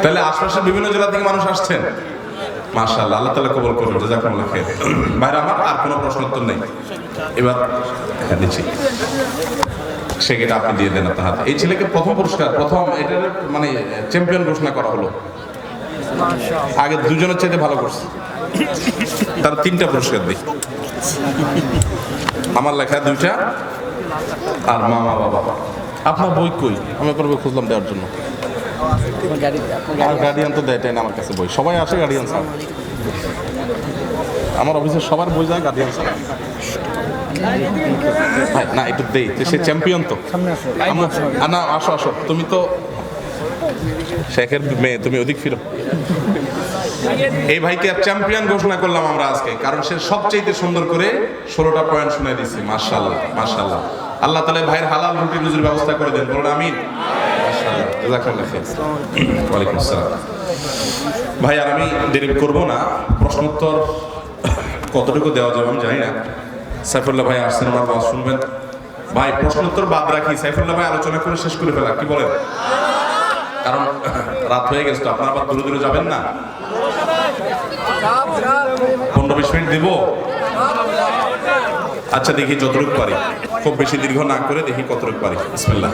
তাহলে আশপাশের বিভিন্ন জেলা থেকে মানুষ আসছেন, মাশাআল্লাহ, আল্লাহ তাআলা কবুল করুন, জাযাকুমুল্লাহ খাইর। ভাইরা আমার, আর কোনো প্রশ্ন উত্তর নেই? এবার দিচ্ছি, সেটা আপনি দিয়ে দেন আপনার হাতে। এই ছেলেকে প্রথম পুরস্কার, প্রথম এটার মানে চ্যাম্পিয়ন ঘোষণা করা হলো। আগে দুজনের চাইতে ভালো করছে, তার 3টা পুরস্কার দিই। আমার লেখা 2টা, আর মামা বাবা। আপনার বই কই? আমি আপনার বই খুঁজলাম দেওয়ার জন্য। আর গার্ডিয়ান তো দেয় না আমার কাছে বই, সবাই আসে গার্ডিয়ান স্যার। আমার অফিসের সবার বই যায় গার্ডিয়ান স্যার। ভাই না, একটু দেই, সে চ্যাম্পিয়ন তো। না, আসো আসো, তুমি তো শেখের মেয়ে, তুমি ওদিক ফিরো। এই ভাইকে চ্যাম্পিয়ন ঘোষণা করলাম আমরা আজকে, কারণ সে সবচেয়ে সুন্দর করে 16টা পয়েন্ট শুনে দিচ্ছে। মাশাআল্লাহ, মাশাআল্লাহ। আল্লাহ তাআলা ভাইয়ের হালাল রুটি রুজির ব্যবস্থা করে দেন, বলুন আমিন। মাশাআল্লাহ, জাযাকাল্লাহ খাইর। ওয়ালাইকুম আসসালাম। ভাই আর আমি দেরি করব না, প্রশ্নোত্তর কতটুকু দেওয়া যাবে আমি জানি না। সাইফুল্লাহ ভাই আসছেন, আমার কথা শুনবেন। ভাই প্রশ্নোত্তর বাদ রাখি, সাইফুল্লাহ ভাই আলোচনা করে শেষ করে ফেলা, কি বলেন? কারণ রাত হয়ে গেছে তো, আপনারা আবার দূরে দূরে যাবেন না। 15-20 মিনিট দিব। আচ্ছা, দেখি যতটুকু পারি, খুব বেশি দীর্ঘ না করে দেখি কতটুকু পারি। বিসমিল্লাহ।